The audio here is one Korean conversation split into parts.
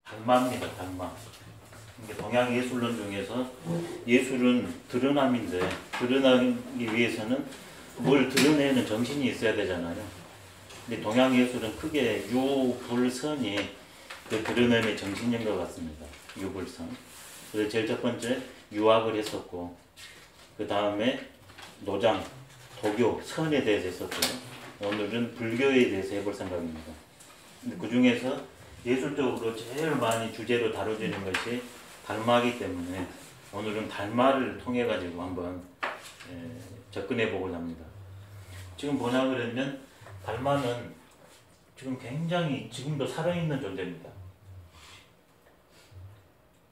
달마입니다. 달마. 동양 예술론 중에서 예술은 드러남인데 드러나기 위해서는 뭘 드러내는 정신이 있어야 되잖아요. 근데 동양 예술은 크게 유불선이 그 드러냄의 정신인 것 같습니다. 유불선. 그래서 제일 첫 번째 유학을 했었고, 그 다음에 노장, 도교, 선에 대해서 했었고요. 오늘은 불교에 대해서 해볼 생각입니다. 그 중에서 예술적으로 제일 많이 주제로 다뤄지는 것이 달마이기 때문에 오늘은 달마를 통해 가지고 한번 접근해 보고자 합니다. 지금 뭐냐 그러면 달마는 지금 굉장히 지금도 살아있는 존재입니다.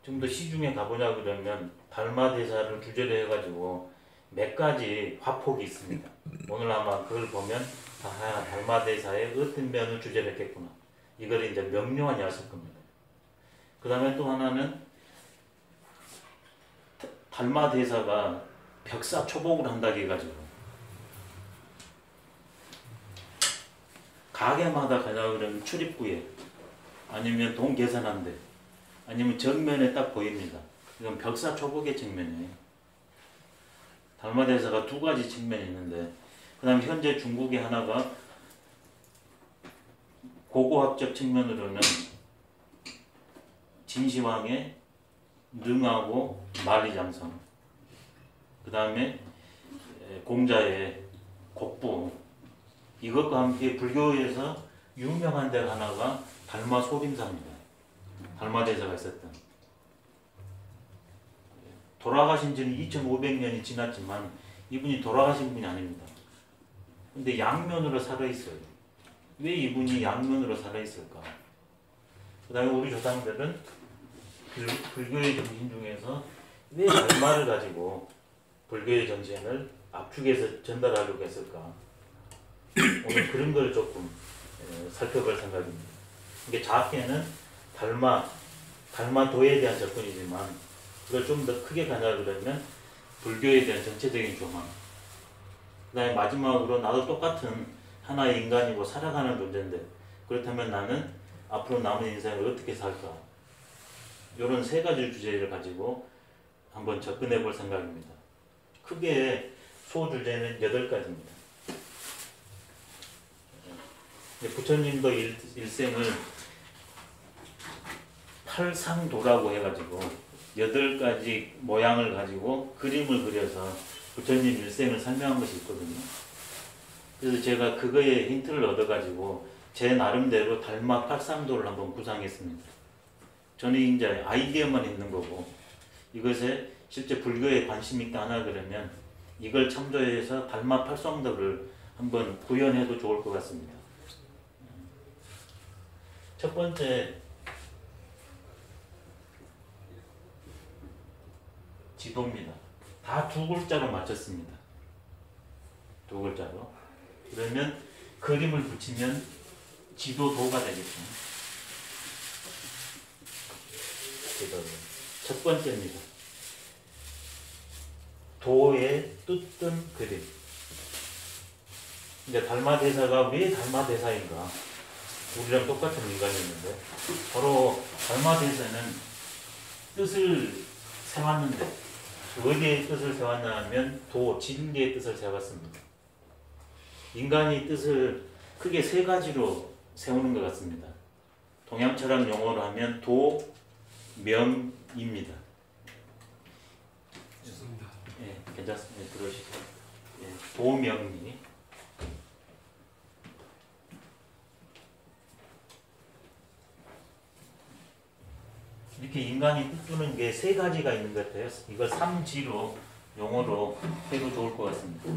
지금도 시중에 가보냐 그러면 달마 대사를 주제로 해가지고 몇 가지 화폭이 있습니다. 오늘 아마 그걸 보면 달마 대사의 어떤 면을 주제로 했겠구나. 이걸 이제 명료하게 하실 겁니다. 그 다음에 또 하나는 달마 대사가 벽사 초복을 한다고 해가지고 가게마다 가자 그러면 출입구에 아니면 돈 계산한데 아니면 정면에 딱 보입니다. 이건 벽사 초복의 측면이에요. 달마 대사가 두 가지 측면이 있는데, 그 다음 현재 중국의 하나가 고고학적 측면으로는 진시황의 능하고 만리장성, 그 다음에 공자의 곡부, 이것과 함께 불교에서 유명한 데 하나가 달마 소림사입니다. 달마 대사가 있었던. 돌아가신 지는 2500년이 지났지만 이분이 돌아가신 분이 아닙니다. 근데 양면으로 살아있어요. 왜 이분이 양면으로 살아있을까? 그 다음에 우리 조상들은 불교의 정신 중에서 왜 달마를 가지고 불교의 정신을 압축해서 전달하려고 했을까? 오늘 그런 걸 조금 살펴볼 생각입니다. 이게 작게는 달마도에 대한 접근이지만 그걸 좀 더 크게 가자 그러면 불교에 대한 전체적인 조망, 그 다음에 마지막으로 나도 똑같은 하나의 인간이고 살아가는 존재인데 그렇다면 나는 앞으로 남은 인생을 어떻게 살까? 이런 세 가지 주제를 가지고 한번 접근해 볼 생각입니다. 크게 소주제는 8가지입니다. 부처님도 일생을 팔상도라고 해가지고 8가지 모양을 가지고 그림을 그려서 부처님 일생을 설명한 것이 있거든요. 그래서 제가 그거에 힌트를 얻어가지고 제 나름대로 달마 팔상도를 한번 구상했습니다. 저는 이제 아이디어만 있는 거고, 이것에 실제 불교에 관심 있다 하나 그러면 이걸 참조해서 달마 팔상도를 한번 구현해도 좋을 것 같습니다. 첫 번째, 지도입니다. 다 2글자로 맞췄습니다. 2글자로. 그러면 그림을 붙이면 지도도가 되겠죠. 첫 번째입니다. 도의 뜻든 그림. 이제 달마 대사가 왜 달마 대사인가? 우리랑 똑같은 인간이었는데 바로 달마 대사는 뜻을 세웠는데 어디에 뜻을 세웠냐 하면 진리의 뜻을 세웠습니다. 인간이 뜻을 크게 3가지로 세우는 것 같습니다. 동양 철학 용어로 하면 명입니다. 죄송합니다. 예, 괜찮습니다. 들어오시죠. 예, 도명이. 이렇게 인간이 뜻두는 게 3가지가 있는 것 같아요. 이걸 3지로 용어로 해도 좋을 것 같습니다.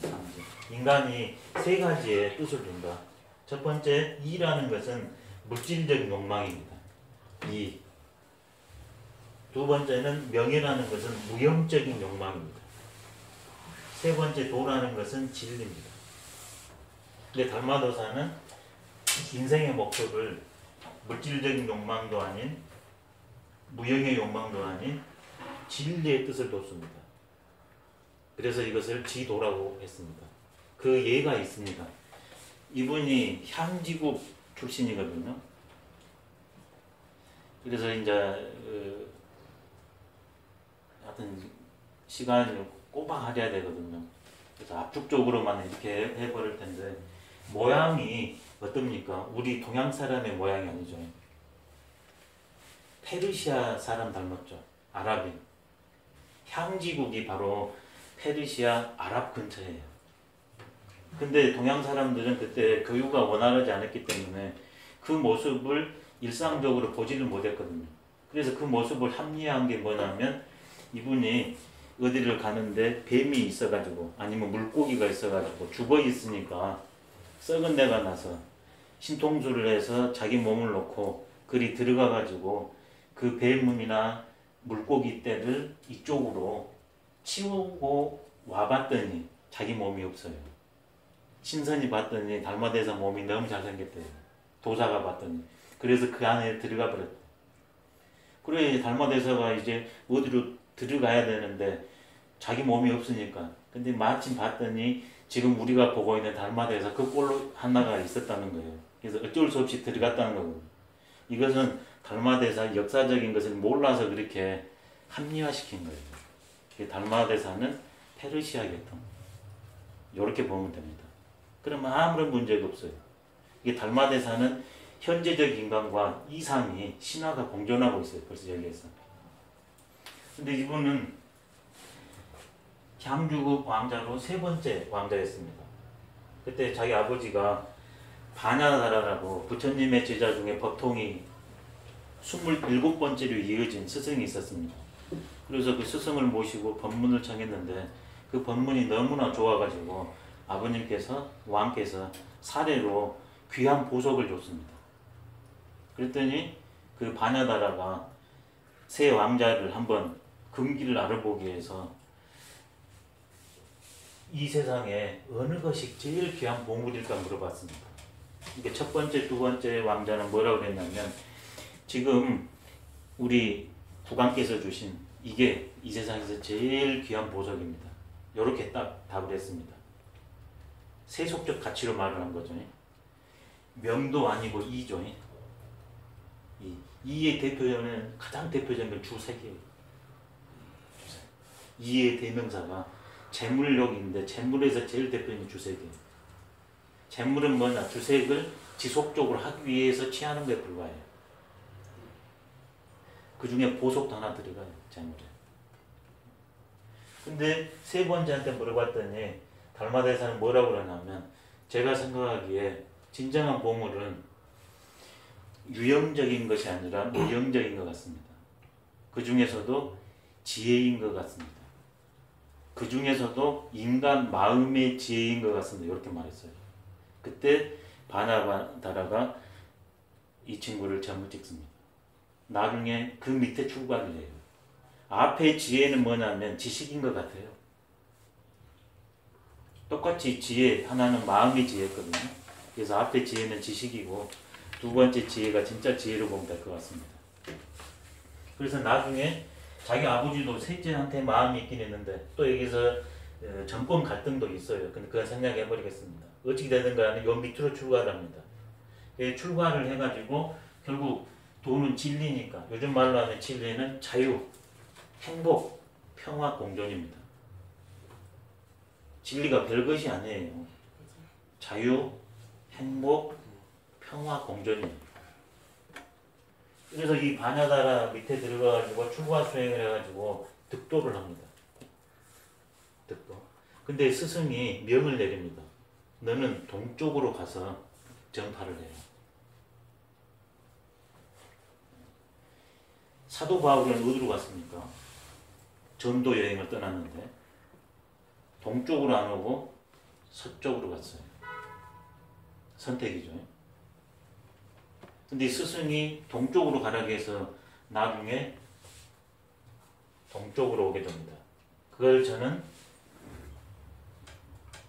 3지. 인간이 3가지의 뜻을 둔다. 첫 번째, 이라는 것은 물질적 욕망입니다. 이. 두 번째는 명이라는 것은 무형적인 욕망입니다. 세 번째, 도라는 것은 진리입니다. 근데 달마도사는 인생의 목적을 물질적인 욕망도 아닌 무형의 욕망도 아닌 진리의 뜻을 뒀습니다. 그래서 이것을 지도라고 했습니다. 그 예가 있습니다. 이분이 향지국 출신이거든요. 그래서 이제 하여튼 시간을 꼬박 하려야 되거든요. 그래서 압축적으로만 이렇게 해버릴 텐데 모양이 어떻습니까? 우리 동양 사람의 모양이 아니죠. 페르시아 사람 닮았죠. 아랍인. 향지국이 바로 페르시아 아랍 근처예요. 근데 동양 사람들은 그때 교육가 원활하지 않았기 때문에 그 모습을 일상적으로 보지를 못했거든요. 그래서 그 모습을 합리화한 게 뭐냐면 이분이 어디를 가는데 뱀이 있어가지고 아니면 물고기가 있어가지고 죽어 있으니까 썩은 데가 나서 신통수를 해서 자기 몸을 놓고 그리 들어가가지고 그 뱀이나 물고기 떼를 이쪽으로 치우고 와봤더니 자기 몸이 없어요. 신선이 봤더니 달마대사 몸이 너무 잘생겼대요. 도사가 봤더니. 그래서 그 안에 들어가 버렸대. 그래 달마대사가 이제 어디로 들어가야 되는데 자기 몸이 없으니까. 근데 마침 봤더니 지금 우리가 보고 있는 달마대사 그 꼴로 하나가 있었다는 거예요. 그래서 어쩔 수 없이 들어갔다는 거고. 이것은 달마대사 역사적인 것을 몰라서 그렇게 합리화시킨 거예요. 달마대사는 페르시아 계통. 이렇게 보면 됩니다. 그러면 아무런 문제가 없어요. 이게 달마대사는 현재적 인간과 이상이 신화가 공존하고 있어요. 벌써 여기에서. 근데 이분은 향주국 왕자로 세 번째 왕자였습니다. 그때 자기 아버지가 바냐다라라고 부처님의 제자 중에 법통이 27번째로 이어진 스승이 있었습니다. 그래서 그 스승을 모시고 법문을 청했는데 그 법문이 너무나 좋아가지고 아버님께서 왕께서 사례로 귀한 보석을 줬습니다. 그랬더니 그 바냐다라가 새 왕자를 한번 금기를 알아보기 위해서 이 세상에 어느 것이 제일 귀한 보물일까 물어봤습니다. 이게 첫 번째, 두 번째 왕자는 뭐라고 그랬냐면 지금 우리 국왕께서 주신 이게 이 세상에서 제일 귀한 보석입니다. 이렇게 딱 답을 했습니다. 세속적 가치로 말을 한 거죠. 명도 아니고 이죠. 이의 대표는 가장 대표적인 건 주색이에요. 이의 대명사가 재물력인데 재물에서 제일 대표적인 주색이에요. 재물은 뭐냐? 주색을 지속적으로 하기 위해서 취하는 것에 불과해요. 그 중에 보석도 하나 들어가요. 재물에. 근데 세 번째한테 물어봤더니 달마대사는 뭐라고 그러냐면 제가 생각하기에 진정한 보물은 유형적인 것이 아니라 무형적인 것 같습니다. 그 중에서도 지혜인 것 같습니다. 그 중에서도 인간 마음의 지혜인 것 같습니다. 이렇게 말했어요. 그때 바냐다라가 이 친구를 잘못 찍습니다. 나중에 그 밑에 출가를 해요. 앞에 지혜는 뭐냐면 지식인 것 같아요. 똑같이 지혜, 하나는 마음의 지혜거든요. 그래서 앞에 지혜는 지식이고 두 번째 지혜가 진짜 지혜로 보면 될 것 같습니다. 그래서 나중에 자기 아버지도 셋째한테 마음이 있긴 했는데 또 여기서 정권 갈등도 있어요. 근데 그건 생략해 버리겠습니다. 어찌 되든 간에 요 밑으로 출가를 합니다. 출가를 해가지고 결국 돈은 진리니까 요즘 말로 하는 진리는 자유, 행복, 평화, 공존입니다. 진리가 별것이 아니에요. 자유, 행복, 평화, 공존입니다. 그래서 이 바냐다라 밑에 들어가가지고 출가 수행을 해가지고 득도를 합니다. 득도. 근데 스승이 명을 내립니다. 너는 동쪽으로 가서 정파를 해요. 사도 바울은 어디로 갔습니까? 전도 여행을 떠났는데 동쪽으로 안 오고 서쪽으로 갔어요. 선택이죠. 근데 스승이 동쪽으로 가라고 해서 나중에 동쪽으로 오게 됩니다. 그걸 저는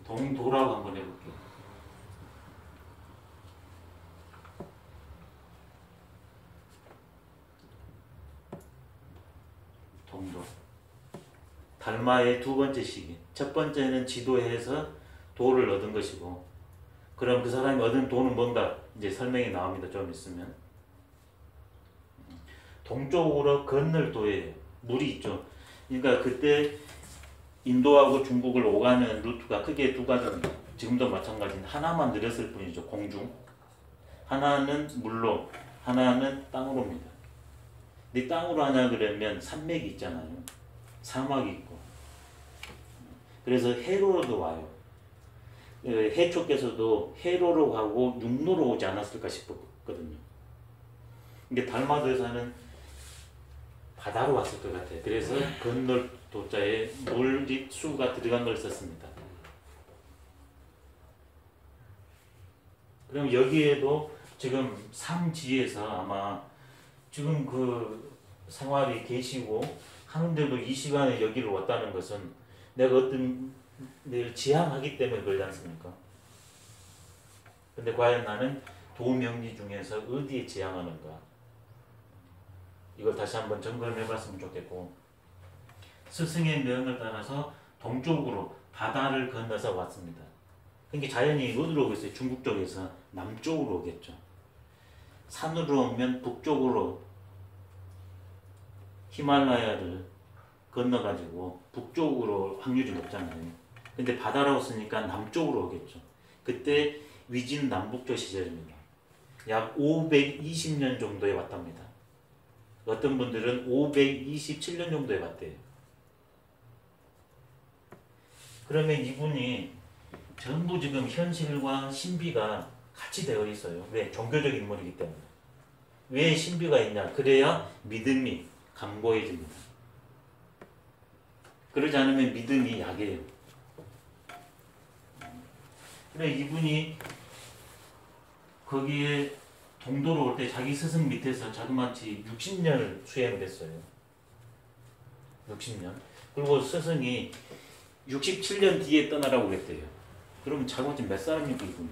동도라고 한번 해볼게요. 동도. 달마의 두 번째 시기. 첫 번째는 지도해서 도를 얻은 것이고, 그럼 그 사람이 얻은 도는 뭔가 이제 설명이 나옵니다. 좀 있으면. 동쪽으로 건널 도예요. 물이 있죠. 그러니까 그때 인도하고 중국을 오가는 루트가 크게 두 가지입니다. 지금도 마찬가지인 하나만 늘었을 뿐이죠. 공중. 하나는 물로, 하나는 땅으로입니다. 근데 땅으로 하냐 그러면 산맥이 있잖아요. 사막이 있고. 그래서 해로로도 와요. 해초께서도 해로로 가고 육로로 오지 않았을까 싶었거든요. 근데 달마도에서는 바다로 왔을 것 같아요. 그래서 건널 도자에 물수가 들어간 걸 썼습니다. 그럼 여기에도 지금 상지에서 아마 지금 그 생활이 계시고 하는데도 이 시간에 여기를 왔다는 것은 내가 어떤 일 지향하기 때문에 그러지 않습니까? 근데 과연 나는 도명리 중에서 어디에 지향하는가? 이걸 다시 한번 점검해 봤으면 좋겠고, 스승의 명을 따라서 동쪽으로 바다를 건너서 왔습니다. 그러니까 자연이 어디로 오겠어요? 중국 쪽에서 남쪽으로 오겠죠. 산으로 오면 북쪽으로 히말라야를 건너가지고 북쪽으로 확률이 높잖아요. 근데 바다라고 쓰니까 남쪽으로 오겠죠. 그때 위진 남북조 시절입니다. 약 520년 정도에 왔답니다. 어떤 분들은 527년 정도에 왔대요. 그러면 이분이 전부 지금 현실과 신비가 같이 되어 있어요. 왜? 종교적 인물이기 때문에. 왜 신비가 있냐? 그래야 믿음이 강고해집니다. 그러지 않으면 믿음이 약해요. 그래 이분이 거기에 동도로 올 때 자기 스승 밑에서 자그마치 60년을 수행을 했어요. 60년. 그리고 스승이 67년 뒤에 떠나라고 그랬대요. 그러면 자그마치 몇 사람입니까 이분이?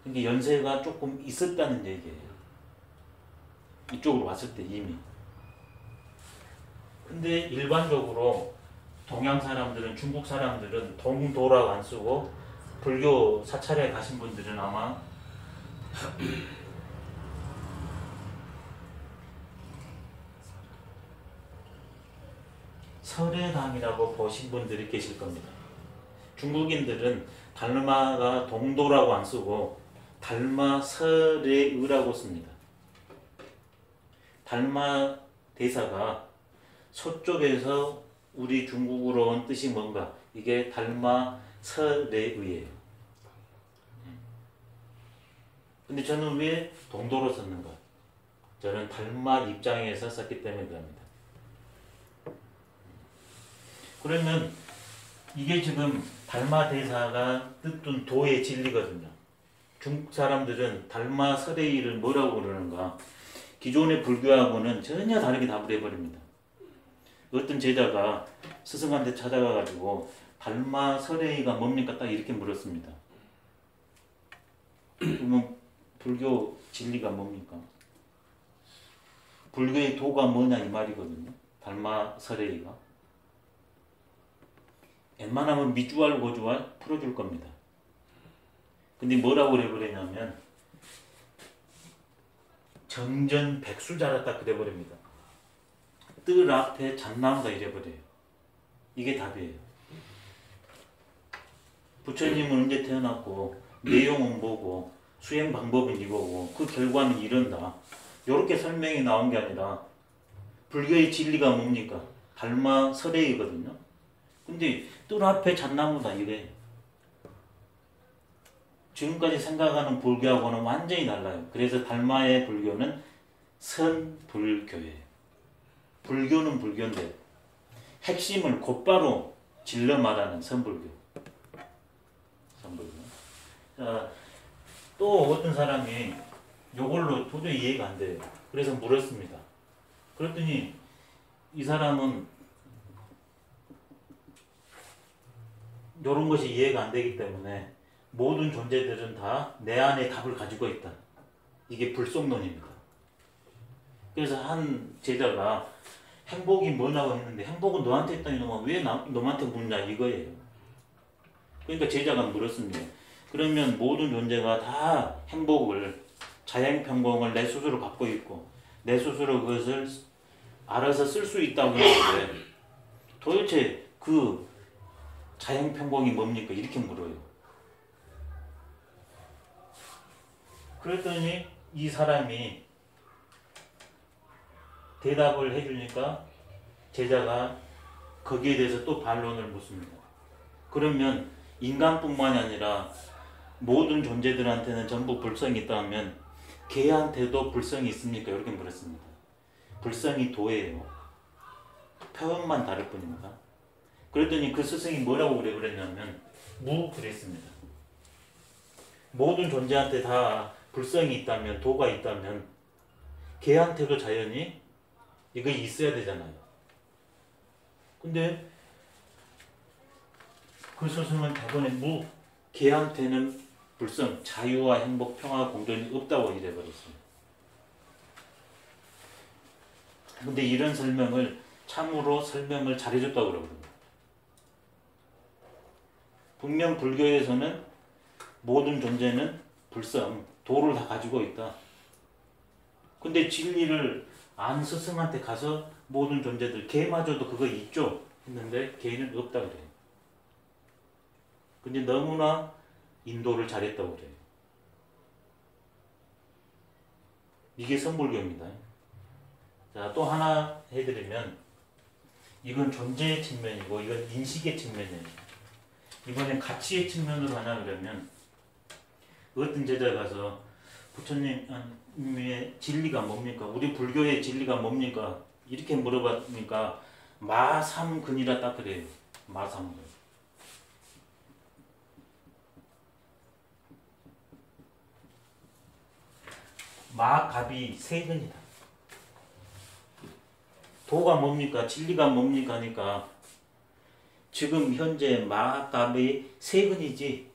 그러니까 연세가 조금 있었다는 얘기예요. 이쪽으로 왔을 때 이미. 근데 일반적으로 동양 사람들은, 중국 사람들은 동도라고 안 쓰고 불교 사찰에 가신 분들은 아마 설해당이라고 보신 분들이 계실 겁니다. 중국인들은 달마가 동도라고 안 쓰고 달마 설해의라고 씁니다. 달마 대사가 서쪽에서 우리 중국으로 온 뜻이 뭔가? 이게 달마 설해의예요. 근데 저는 왜 동도로 썼는가? 저는 달마 입장에서 썼기 때문에 그럽니다. 그러면 이게 지금 달마 대사가 뜻둔 도의 진리거든요. 중국 사람들은 달마 설해의를 뭐라고 그러는가? 기존의 불교하고는 전혀 다르게 답을 해버립니다. 어떤 제자가 스승한테 찾아가가지고 달마 설해의가 뭡니까? 딱 이렇게 물었습니다. 그러면 불교 진리가 뭡니까? 불교의 도가 뭐냐 이 말이거든요. 달마 설해의가. 웬만하면 미주알 고주알 풀어줄 겁니다. 근데 뭐라고 해버리냐면 정전 백수자라 그래버립니다. 뜰 앞에 잣나무다 이래버려요. 이게 답이에요. 부처님은 언제 태어났고 내용은 뭐고 수행 방법은 이거고 그 결과는 이런다. 이렇게 설명이 나온 게 아니라 불교의 진리가 뭡니까? 달마 설해이거든요. 근데 뜰 앞에 잣나무다 이래. 지금까지 생각하는 불교하고는 완전히 달라요. 그래서 달마의 불교는 선불교예요. 불교는 불교인데 핵심을 곧바로 질러 말하는 선불교. 선불교. 자, 또 어떤 사람이 이걸로 도저히 이해가 안 돼요. 그래서 물었습니다. 그랬더니 이 사람은 이런 것이 이해가 안 되기 때문에 모든 존재들은 다 내 안에 답을 가지고 있다. 이게 불속론입니다. 그래서 한 제자가 행복이 뭐냐고 했는데 행복은 너한테 있다니 왜 너한테 묻냐 이거예요. 그러니까 제자가 물었습니다. 그러면 모든 존재가 다 행복을, 자양평공을 내 스스로 갖고 있고 내 스스로 그것을 알아서 쓸 수 있다고 했는데 도대체 그 자양평공이 뭡니까? 이렇게 물어요. 그랬더니 이 사람이 대답을 해주니까 제자가 거기에 대해서 또 반론을 묻습니다. 그러면 인간뿐만이 아니라 모든 존재들한테는 전부 불성이 있다면 개한테도 불성이 있습니까? 이렇게 물었습니다. 불성이 도예요. 표현만 다를 뿐입니다. 그랬더니 그 스승이 뭐라고 그랬냐면 그랬습니다. 모든 존재한테 다 불성이 있다면, 도가 있다면 개한테도 자연히 이거 있어야 되잖아요. 근데 그 스승은 저번에 개한테는 불성, 자유와 행복, 평화, 공존이 없다고 이래버렸습니다. 근데 이런 설명을 참으로 설명을 잘해줬다고 그러거든요. 분명 불교에서는 모든 존재는 불성, 도를 다 가지고 있다. 근데 진리를 안 스승한테 가서 모든 존재들, 개마저도 그거 있죠? 했는데 개는 없다 그래요. 근데 너무나 인도를 잘했다고 그래요. 이게 선불교입니다. 자, 또 하나 해드리면 이건 존재의 측면이고 이건 인식의 측면이에요. 이번엔 가치의 측면으로 하나 그러면 어떤 제자가 가서 부처님의 진리가 뭡니까? 우리 불교의 진리가 뭡니까? 이렇게 물어봤으니까 마삼근이라 딱 그래요. 마삼근. 마갑이 세근이다. 도가 뭡니까? 진리가 뭡니까? 하니까 지금 현재 마갑이 세근이지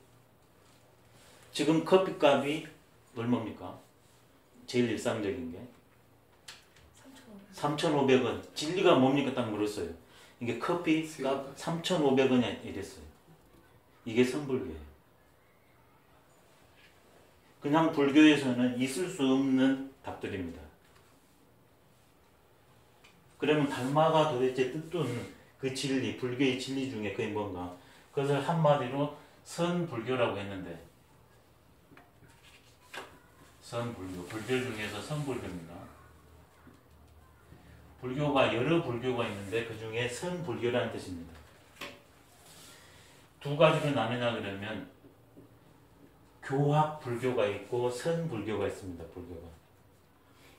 지금 커피값이 얼마입니까? 제일 일상적인 게 3,500원. 진리가 뭡니까? 딱 물었어요. 이게 커피값 3,500원이 이랬어요. 이게 선불교예요. 그냥 불교에서는 있을 수 없는 답들입니다. 그러면 달마가 도대체 뜻도는 그 진리, 불교의 진리 중에 그게 뭔가? 그것을 한마디로 선불교라고 했는데 선불교, 불교 중에서 선불교입니다. 불교가 여러 불교가 있는데 그 중에 선불교라는 뜻입니다. 두 가지로 나누냐 그러면 교학 불교가 있고 선불교가 있습니다. 불교가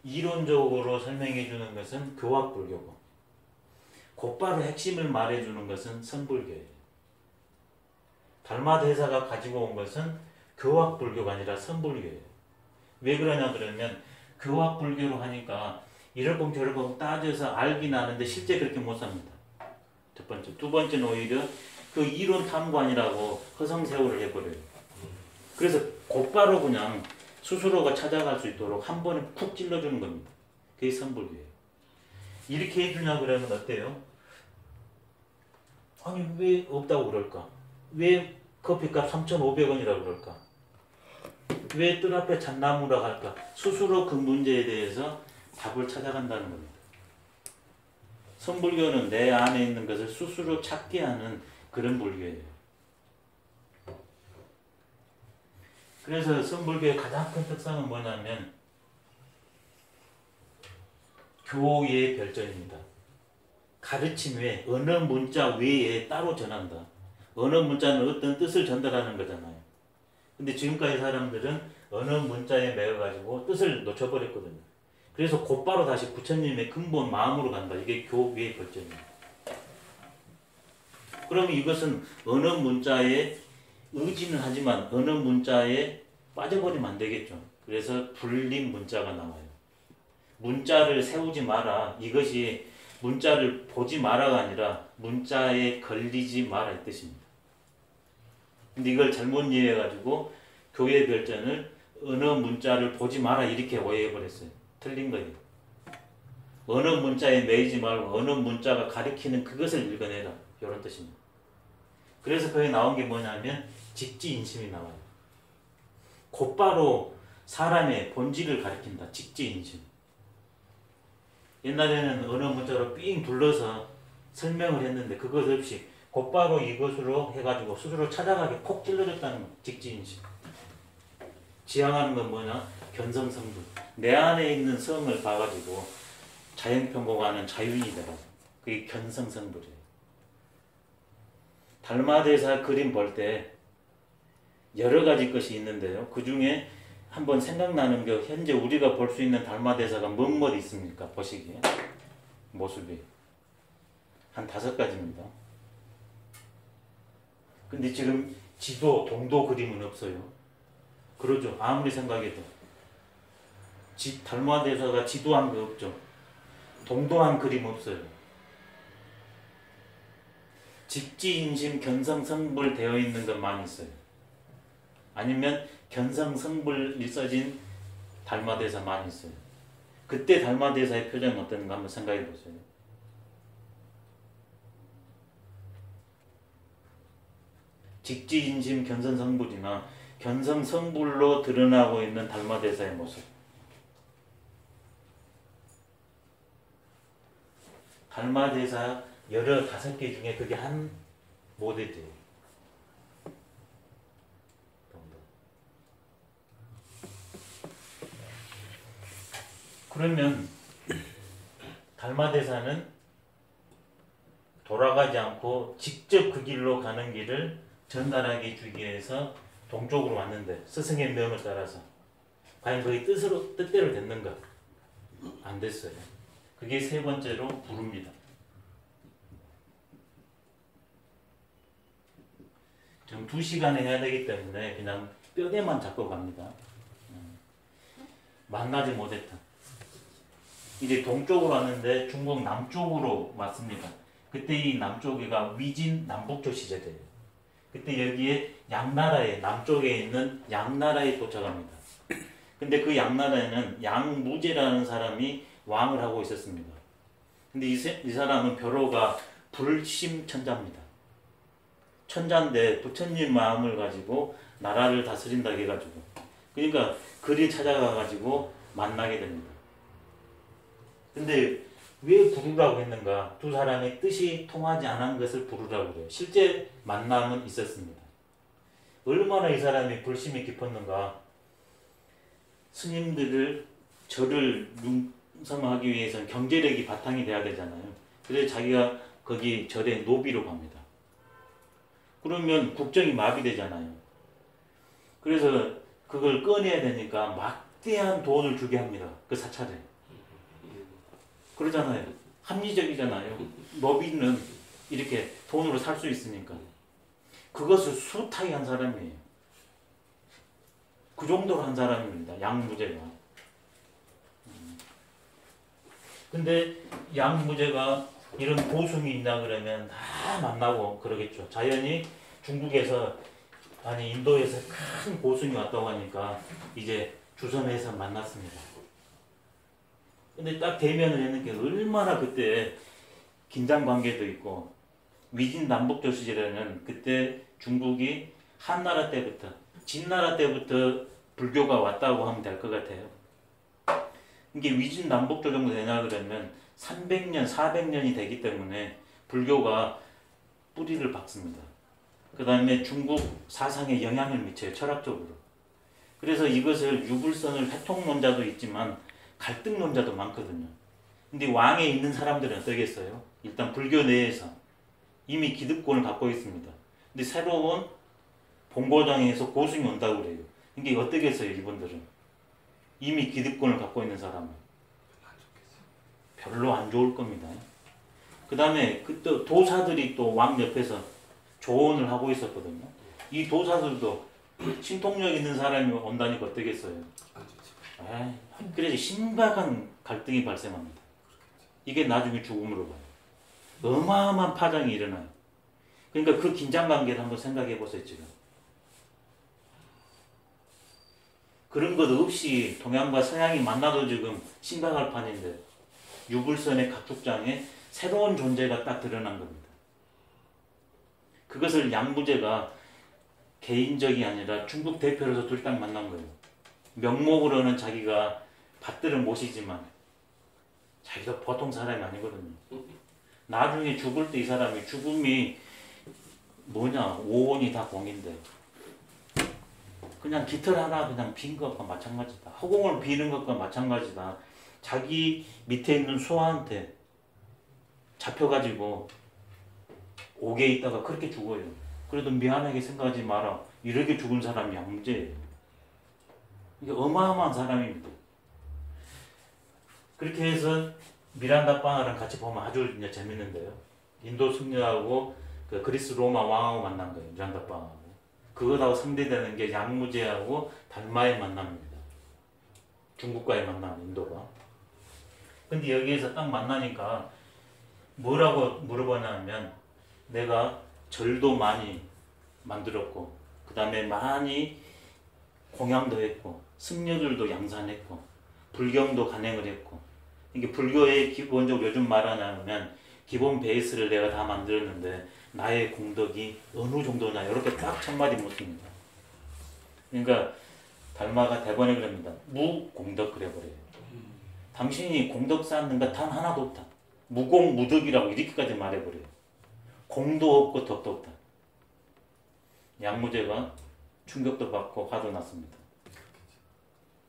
이론적으로 설명해 주는 것은 교학 불교고 곧바로 핵심을 말해 주는 것은 선불교예요. 달마 대사가 가지고 온 것은 교학 불교가 아니라 선불교예요. 왜 그러냐 그러면 교학 불교로 하니까 이럴끔 저럴끔 따져서 알긴 아는데 실제 그렇게 못 삽니다. 첫 번째. 두 번째는 오히려 그 이론 탐관이라고 허송세월을 해버려요. 그래서 곧바로 그냥 스스로가 찾아갈 수 있도록 한 번에 푹 찔러주는 겁니다. 그게 선불교예요. 이렇게 해주냐 그러면 어때요? 아니 왜 없다고 그럴까? 왜 커피값 3,500원이라고 그럴까? 왜 뜰 앞에 잣나무라고 할까? 스스로 그 문제에 대해서 답을 찾아간다는 겁니다. 선불교는 내 안에 있는 것을 스스로 찾게 하는 그런 불교예요. 그래서 선불교의 가장 큰 특성은 뭐냐면 교의 별전입니다. 가르침 외에 어느 문자 외에 따로 전한다. 어느 문자는 어떤 뜻을 전달하는 거잖아요. 근데 지금까지 사람들은 어느 문자에 매여가지고 뜻을 놓쳐버렸거든요. 그래서 곧바로 다시 부처님의 근본 마음으로 간다. 이게 교의 별전입니다. 그러면 이것은 어느 문자에 의지는 하지만 어느 문자에 빠져버리면 안 되겠죠. 그래서 불림 문자가 나와요. 문자를 세우지 마라. 이것이 문자를 보지 마라가 아니라 문자에 걸리지 마라 이 뜻입니다. 근데 이걸 잘못 이해해가지고 교의 별전을 어느 문자를 보지 마라 이렇게 오해해버렸어요. 틀린 거예요. 어느 문자에 매이지 말고 어느 문자가 가리키는 그것을 읽어내라 이런 뜻입니다. 그래서 거기 나온 게 뭐냐면 직지인심이 나와요. 곧바로 사람의 본질을 가리킨다. 직지인심. 옛날에는 언어 문자로 삥 둘러서 설명을 했는데 그것 없이 곧바로 이것으로 해가지고 스스로 찾아가게 콕 찔러줬다는 거. 직지인심. 지향하는 건 뭐냐? 견성성불. 내 안에 있는 성을 봐가지고 자연평공하는 자유인이 되라. 그게 견성성불이에요. 달마대사 그림 볼 때 여러 가지 것이 있는데요. 그 중에 한번 생각나는 게 현재 우리가 볼 수 있는 달마대사가 뭐뭐 있습니까? 보시기에 모습이 한 5가지입니다. 근데 지금 지도, 동도 그림은 없어요. 그러죠. 아무리 생각해도 달마대사가 지도한 거 없죠. 동도한 그림 없어요. 직지인심 견성성불 되어 있는 것만 있어요. 아니면 견성성불이 써진 달마대사만 있어요. 그때 달마대사의 표정은 어떤가 한번 생각해 보세요. 직지인심 견성성불이나 견성성불로 드러나고 있는 달마대사의 모습. 달마대사 15개 중에 그게 한 모델이에요. 그러면 달마대사는 돌아가지 않고 직접 그 길로 가는 길을 전달하게 주기 위해서 동쪽으로 왔는데 스승의 명을 따라서 과연 그의 뜻대로 됐는가? 안 됐어요. 그게 3번째로 부릅니다. 지금 2시간에 해야 되기 때문에 그냥 뼈대만 잡고 갑니다. 만나지 못했다. 이제 동쪽으로 왔는데 중국 남쪽으로 왔습니다. 그때 이 남쪽에가 위진 남북조 시제대예요. 그때 여기에 양나라에 남쪽에 있는 양나라에 도착합니다. 근데 그 양나라에는 양무제라는 사람이 왕을 하고 있었습니다. 근데 이 사람은 벼로가 불심천자입니다. 천자인데 부처님 마음을 가지고 나라를 다스린다 해가지고 그러니까 그리 찾아가 가지고 만나게 됩니다. 근데 왜 부르라고 했는가? 두 사람의 뜻이 통하지 않은 것을 부르라고 그래요. 실제 만남은 있었습니다. 얼마나 이 사람이 불심이 깊었는가? 스님들을 절을 융성하기 위해서는 경제력이 바탕이 돼야 되잖아요. 그래서 자기가 거기 절에 노비로 갑니다. 그러면 국정이 마비되잖아요. 그래서 그걸 꺼내야 되니까 막대한 돈을 주게 합니다. 그 사찰에. 그러잖아요. 합리적이잖아요. 노비는 이렇게 돈으로 살 수 있으니까. 그것을 숱하게 한 사람이에요. 그 정도로 한 사람입니다. 양무제가. 근데 양무제가 이런 고승이 있나 그러면 다 만나고 그러겠죠. 자연히 중국에서 아니 인도에서 큰 고승이 왔다고 하니까 이제 주선해서 만났습니다. 근데 딱 대면을 했는 게 얼마나 그때 긴장 관계도 있고 위진 남북조 시절에는 그때 중국이 한나라 때부터 진나라 때부터 불교가 왔다고 하면 될 것 같아요. 이게 위진 남북조 정도 되냐 그러면 300년, 400년이 되기 때문에 불교가 뿌리를 박습니다. 그 다음에 중국 사상에 영향을 미쳐요. 철학적으로. 그래서 이것을 유불선을 회통론자도 있지만 갈등론자도 많거든요. 근데 왕에 있는 사람들은 어떠겠어요? 일단 불교 내에서 이미 기득권을 갖고 있습니다. 근데 새로운 본고장에서 고승이 온다고 그래요. 이게 어떠겠어요? 이분들은 이미 기득권을 갖고 있는 사람은 별로 안 좋을 겁니다. 그 다음에 또 도사들이 또 왕 옆에서 조언을 하고 있었거든요. 이 도사들도 신통력 있는 사람이 온다니까 어떠겠어요? 그래서 심각한 갈등이 발생합니다. 이게 나중에 죽음으로 가요. 어마어마한 파장이 일어나요. 그러니까 그 긴장관계를 한번 생각해 보세요. 지금 그런 것 없이 동양과 서양이 만나도 지금 심각할 판인데 유불선의 각축장에 새로운 존재가 딱 드러난 겁니다. 그것을 양무제가 개인적이 아니라 중국 대표로서 둘이 딱 만난 거예요. 명목으로는 자기가 받들은 모시지만 자기가 보통 사람이 아니거든요. 나중에 죽을 때 이 사람이 죽음이 뭐냐, 오온이 다 공인데 그냥 깃털 하나 그냥 빈 것과 마찬가지다. 허공을 비는 것과 마찬가지다. 자기 밑에 있는 소한테 잡혀가지고 옥에 있다가 그렇게 죽어요. 그래도 미안하게 생각하지 마라. 이렇게 죽은 사람이 양무제예요. 이게 어마어마한 사람입니다. 그렇게 해서 미란다 빵이랑 같이 보면 아주 이제 재밌는데요. 인도 승려하고 그 그리스 로마 왕하고 만난 거예요. 미란다 빵하고. 그것하고 상대되는 게 양무제하고 달마의 만남입니다. 중국과의 만남, 인도가. 근데 여기에서 딱 만나니까 뭐라고 물어보냐면 내가 절도 많이 만들었고 그 다음에 많이 공양도 했고 승려들도 양산했고 불경도 간행을 했고 이게 불교의 기본적으로 요즘 말하냐면 기본 베이스를 내가 다 만들었는데 나의 공덕이 어느 정도냐 이렇게 딱 첫마디 묻습니다. 그러니까 달마가 대번에 그럽니다. 무공덕 그래버려요. 당신이 공덕 쌓는 거 단 하나도 없다. 무공무덕이라고 이렇게까지 말해버려요. 공도 없고 덕도 없다. 양무제가 충격도 받고 화도 났습니다.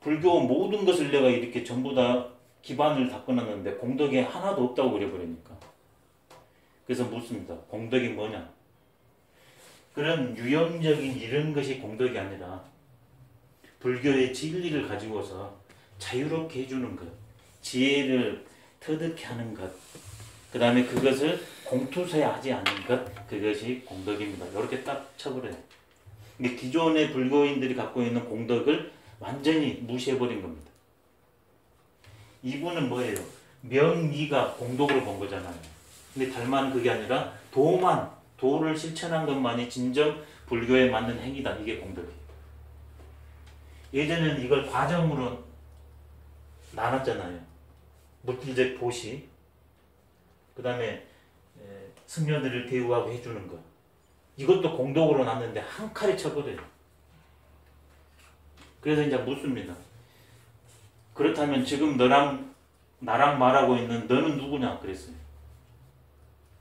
불교 모든 것을 내가 이렇게 전부 다 기반을 다 끊었는데 공덕이 하나도 없다고 그래버리니까. 그래서 묻습니다. 공덕이 뭐냐? 그런 유형적인 이런 것이 공덕이 아니라 불교의 진리를 가지고서 자유롭게 해주는 것, 지혜를 터득케 하는 것, 그 다음에 그것을 공투세하지 않는 것, 그것이 공덕입니다. 이렇게 딱 쳐버려요. 근데 기존의 불교인들이 갖고 있는 공덕을 완전히 무시해버린 겁니다. 이분은 뭐예요? 명의가 공덕으로 본 거잖아요. 근데 달마는 그게 아니라 도를 실천한 것만이 진정 불교에 맞는 행위다. 이게 공덕이에요. 예전에는 이걸 과정으로 나눴잖아요. 물질적 보시, 그 다음에 승려들을 대우하고 해주는 것. 이것도 공덕으로 났는데 한 칼에 쳐버려요. 그래서 이제 묻습니다. 그렇다면 지금 나랑 말하고 있는 너는 누구냐? 그랬어요.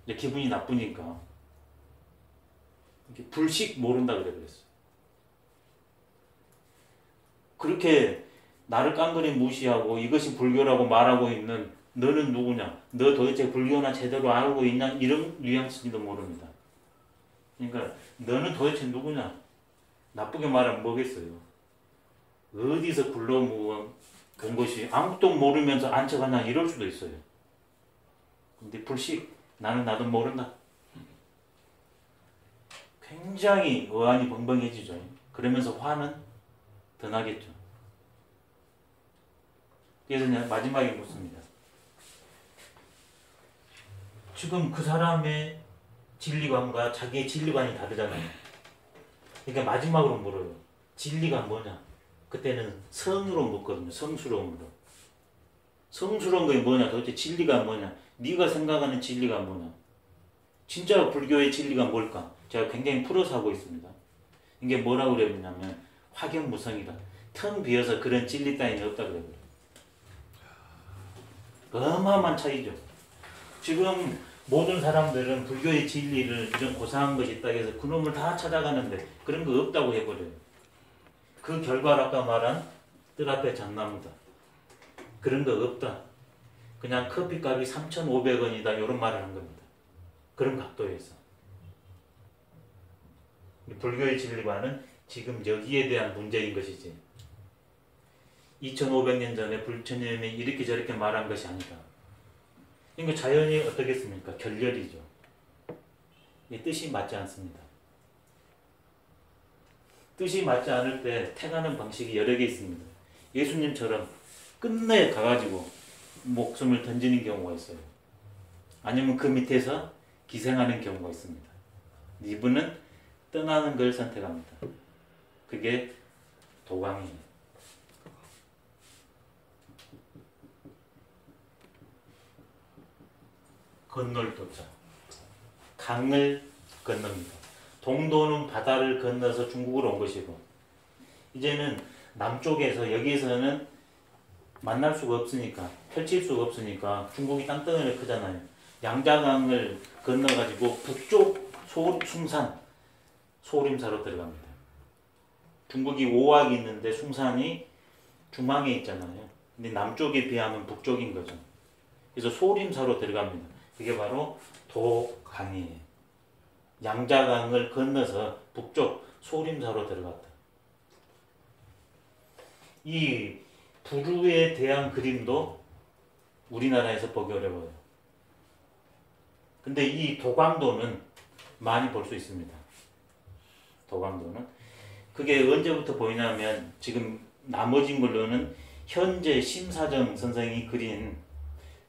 이제 기분이 나쁘니까. 불식 모른다 그랬어요. 그렇게 나를 깡그리 무시하고 이것이 불교라고 말하고 있는 너는 누구냐? 너 도대체 불교나 제대로 알고 있냐? 이런 뉘앙스도 모릅니다. 그러니까 너는 도대체 누구냐? 나쁘게 말하면 뭐겠어요? 어디서 굴러본 것이 아무것도 모르면서 안쳐가냐 이럴 수도 있어요. 근데 불식 나도 모른다. 굉장히 어안이 벙벙해지죠. 그러면서 화는 더 나겠죠. 그래서 마지막에 묻습니다. 지금 그 사람의 진리관과 자기의 진리관이 다르잖아요. 그러니까 마지막으로 물어요. 진리가 뭐냐? 그때는 성으로 묻거든요. 성스러움으로. 성스러운 게 뭐냐? 도대체 진리가 뭐냐? 네가 생각하는 진리가 뭐냐? 진짜 불교의 진리가 뭘까? 제가 굉장히 풀어서 하고 있습니다. 이게 뭐라고 그러냐면 확연무성이다. 텅 비어서 그런 진리 따위는 없다 그래요. 어마어마한 차이죠. 지금 모든 사람들은 불교의 진리를 이런 고상한 것이 있다 해서 그놈을 다 찾아가는데 그런 거 없다고 해버려요. 그 결과로 아까 말한 뜰 앞에 잣나무다. 그런 거 없다. 그냥 커피값이 3,500원이다. 이런 말을 한 겁니다. 그런 각도에서. 불교의 진리관은 지금 여기에 대한 문제인 것이지 2500년 전에 불처님이 이렇게 저렇게 말한 것이 아니다. 그러니까 자연이 어떻겠습니까? 결렬이죠. 뜻이 맞지 않습니다. 뜻이 맞지 않을 때 택하는 방식이 여러 개 있습니다. 예수님처럼 끝내 가가지고 목숨을 던지는 경우가 있어요. 아니면 그 밑에서 기생하는 경우가 있습니다. 이분은 떠나는 걸 선택합니다. 그게 도광이에요. 건널 도자. 강을 건넙니다. 동도는 바다를 건너서 중국으로 온 것이고, 이제는 남쪽에서 여기에서는 만날 수가 없으니까, 펼칠 수가 없으니까 중국이 땅덩어리가 크잖아요. 양자강을 건너가지고 북쪽 숭산, 소림사로 들어갑니다. 중국이 5확이 있는데 숭산이 중앙에 있잖아요. 근데 남쪽에 비하면 북쪽인 거죠. 그래서 소림사로 들어갑니다. 그게 바로 도강이에요. 양자강을 건너서 북쪽 소림사로 들어갔다. 이 부루에 대한 그림도 우리나라에서 보기 어려워요. 근데 이 도강도는 많이 볼 수 있습니다. 도강도는. 그게 언제부터 보이냐면 지금 나머진 걸로는 현재 심사정 선생이 그린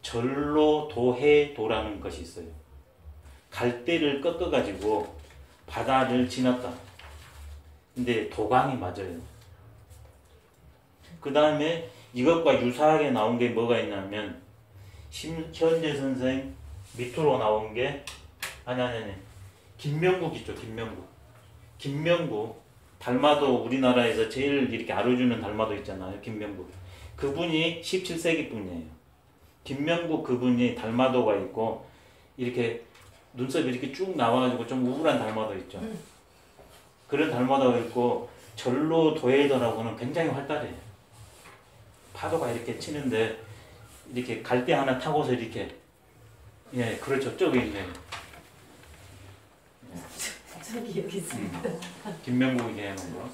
절로도해도라는 것이 있어요. 갈대를 꺾어가지고 바다를 지났다. 근데 도강이 맞아요. 그 다음에 이것과 유사하게 나온 게 뭐가 있냐면 현재 선생 밑으로 나온 게 아니 김명국 있죠. 김명국 달마도 우리나라에서 제일 이렇게 알아주는 달마도 있잖아요. 김명국. 그분이 17세기 분이에요. 김명국 그분이 달마도가 있고 이렇게 눈썹이 이렇게 쭉 나와가지고 좀 우울한 달마도 있죠. 그런 달마도가 있고 절로도해도라고는 굉장히 활달해요. 파도가 이렇게 치는데 이렇게 갈대 하나 타고서 이렇게 그렇죠. 저쪽에 있네요. 저기 여기 있습니다. 김명국이 해놓은 거.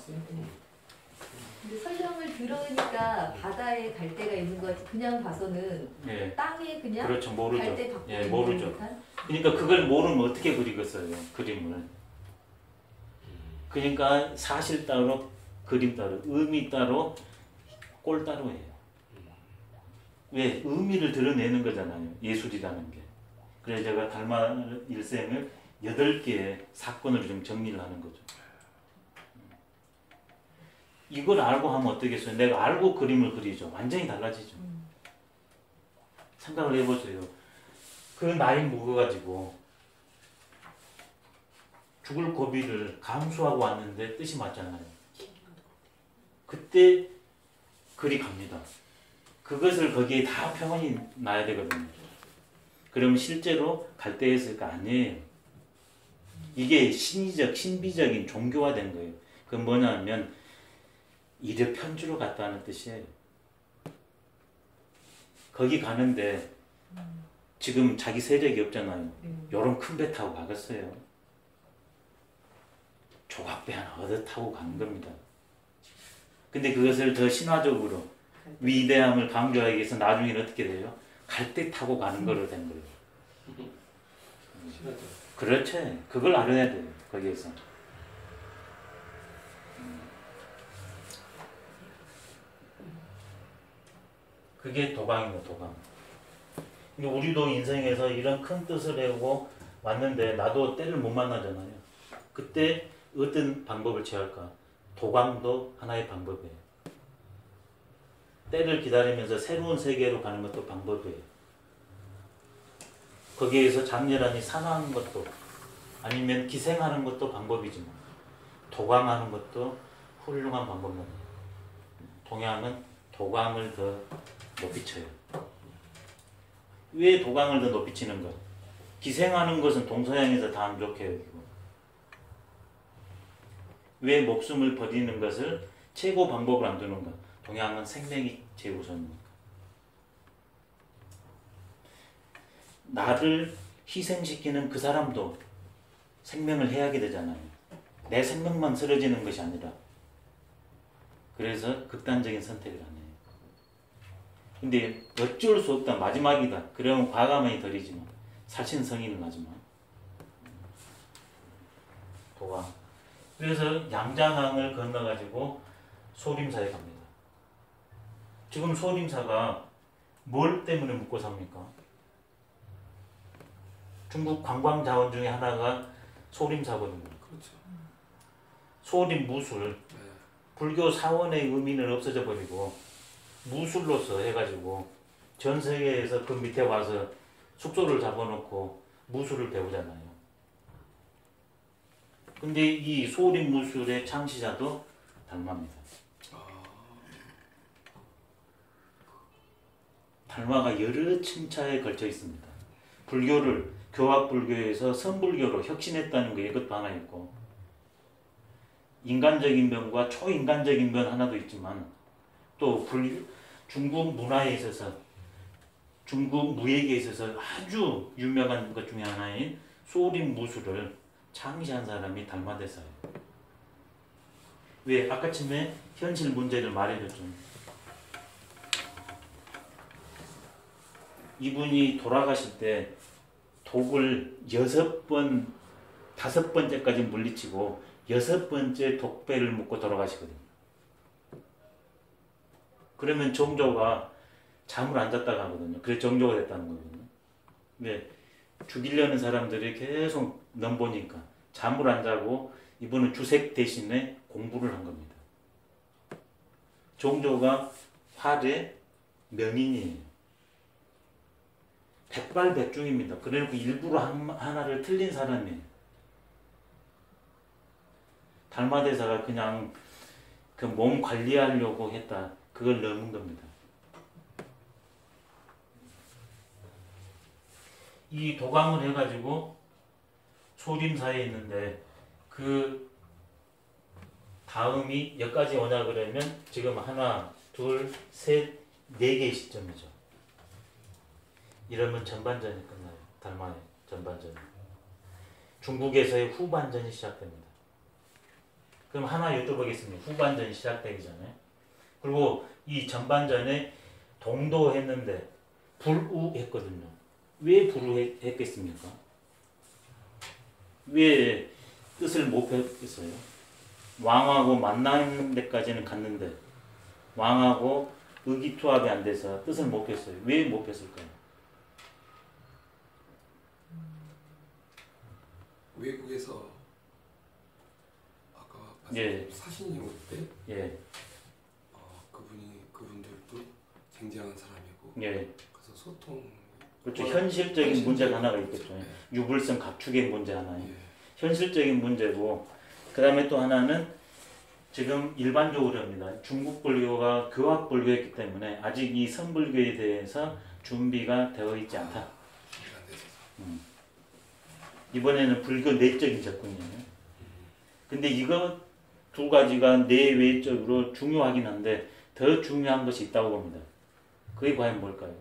근데 설명을 들으니까 바다에 갈대가 있는 거 그냥 봐서는 땅에 그냥 그렇죠. 모르죠. 갈대 밖에 있는 모르죠. 듯한? 그러니까 그걸 모르면 어떻게 그리겠어요. 그림을. 그러니까 사실 따로 그림 따로 의미 따로 꼴 따로예요. 왜? 의미를 드러내는 거잖아요. 예술이라는 게. 그래서 제가 달마 일생을 8개의 사건을 좀 정리를 하는 거죠. 이걸 알고 하면 어떻겠어요? 내가 알고 그림을 그리죠. 완전히 달라지죠. 생각을 해보세요. 그 나이 먹어가지고 죽을 고비를 감수하고 왔는데 뜻이 맞잖아요. 그때 글이 갑니다. 그것을 거기에 다 평원이 나야 되거든요. 그러면 실제로 갈대였을까? 아니에요. 이게 신비적인 종교화된 거예요. 그건 뭐냐면 이르 편주로 갔다는 뜻이에요. 거기 가는데 지금 자기 세력이 없잖아요. 요런 큰 배 타고 가겠어요. 조각배 하나 얻어 타고 가는 겁니다. 근데 그것을 더 신화적으로 위대함을 강조하기 위해서 나중에는 어떻게 돼요? 갈대 타고 가는 거로 된 거예요. 그렇지. 그걸 알아야 돼요. 거기에서. 그게 도강입니다. 도강. 우리도 인생에서 이런 큰 뜻을 내고 왔는데 나도 때를 못 만나잖아요. 그때 어떤 방법을 취할까? 도강도 하나의 방법이에요. 때를 기다리면서 새로운 세계로 가는 것도 방법이에요. 거기에서 장렬하니 산화하는 것도 아니면 기생하는 것도 방법이지만 도강하는 것도 훌륭한 방법입니다. 동양은 도강을 더 높이 쳐요. 왜 도강을 더 높이 치는가? 기생하는 것은 동서양에서 다 안 좋게 여기고 왜 목숨을 버리는 것을 최고 방법을 안 두는가? 동양은 생명이 제우선이니까. 나를 희생시키는 그 사람도 생명을 해하게 되잖아요. 내 생명만 쓰러지는 것이 아니라. 그래서 극단적인 선택을 하네요. 근데 어쩔 수 없다. 마지막이다. 그러면 과감히 덜이지만 살신성의는 하지만 도강. 그래서 양자강을 건너가지고 소림사에 갑니다. 지금 소림사가 뭘 때문에 묵고 삽니까? 중국 관광 자원 중에 하나가 소림사거든요. 그렇죠. 소림 무술. 불교 사원의 의미는 없어져 버리고 무술로서 해가지고 전 세계에서 그 밑에 와서 숙소를 잡아놓고 무술을 배우잖아요. 근데 이 소림 무술의 창시자도 달마입니다. 달마가 여러 층차에 걸쳐 있습니다. 불교를 교합불교에서 선불교로 혁신했다는 게 이것도 하나 있고, 인간적인 면과 초인간적인 면 하나도 있지만, 또 중국 문화에 있어서, 중국 무예계에 있어서 아주 유명한 것 중에 하나인 소림 무술을 창시한 사람이 달마대사예요. 왜? 아까 처음에 현실 문제를 말해줬죠. 이분이 돌아가실 때 독을 6번, 5번째까지 물리치고 6번째 독배를 먹고 돌아가시거든요. 그러면 정조가 잠을 안 잤다가 하거든요. 그래서 정조가 됐다는 거거든요. 왜? 죽이려는 사람들이 계속 넘보니까 잠을 안 자고 이분은 주색 대신에 공부를 한 겁니다. 정조가 활의 명인이에요. 백발백중입니다. 그래놓고 일부러 하나를 틀린 사람이에요. 달마대사가 그냥 그 몸 관리하려고 했다. 그걸 넘은 겁니다. 이 도감을 해가지고 소림사에 있는데 그 다음이 여기까지 오냐 그러면 지금 하나, 둘, 셋, 4개의 시점이죠. 이러면 전반전이 끝나요. 달마의 전반전이. 중국에서의 후반전이 시작됩니다. 그럼 하나 여쭤보겠습니다. 후반전이 시작되기 전에. 그리고 이 전반전에 동도했는데 불우했거든요. 왜 불우했겠습니까? 왜 뜻을 못 폈겠어요? 왕하고 만나는 데까지는 갔는데 왕하고 의기투합이 안 돼서 뜻을 못 폈어요. 왜 못 폈을까요? 외국에서 아까 예. 사신이 올 때 예. 그분들도 쟁쟁한 사람이고 예. 그래서 소통 그렇죠. 현실적인 문제가 하나가 있겠죠. 예. 유불성 각축의 문제 하나. 예. 현실적인 문제고, 그 다음에 또 하나는 지금 일반적으로 합니다. 중국 불교가 교합 불교였기 때문에 아직 이 선불교에 대해서 준비가 되어 있지 않다. 이번에는 불교 내적인 접근이에요. 근데 이거 두 가지가 내외적으로 중요하긴 한데 더 중요한 것이 있다고 봅니다. 그게 과연 뭘까요?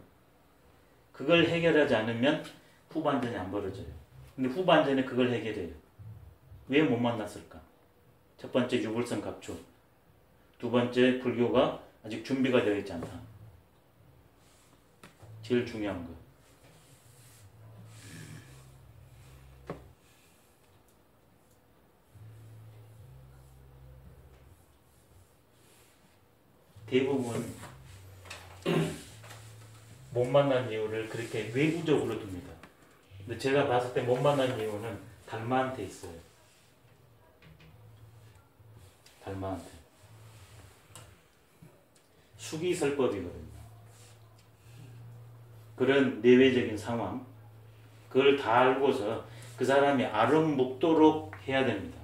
그걸 해결하지 않으면 후반전이 안 벌어져요. 근데 후반전에 그걸 해결해요. 왜 못 만났을까? 첫 번째 유불성 각축, 두 번째 불교가 아직 준비가 되어 있지 않다. 제일 중요한 거. 대부분 못 만난 이유를 그렇게 외부적으로 둡니다. 근데 제가 봤을 때 못 만난 이유는 달마한테 있어요. 달마한테. 수기설법이거든요. 그런 내외적인 상황, 그걸 다 알고서 그 사람이 아름묵도록 해야 됩니다.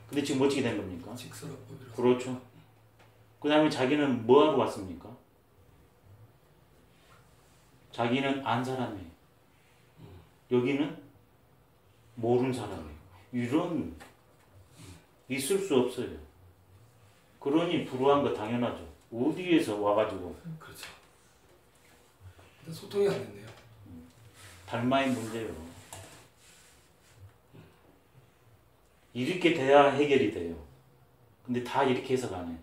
근데 지금 어떻게 된 겁니까? 직설법이라서. 그렇죠. 그 다음에 자기는 뭐 하러 왔습니까? 자기는 안 사람이에요. 여기는 모르는 사람이에요. 이런 있을 수 없어요. 그러니 불우한 거 당연하죠. 어디에서 와가지고. 그렇죠. 근데 소통이 안 됐네요. 달마의 문제예요. 이렇게 돼야 해결이 돼요. 근데 다 이렇게 해서 가네.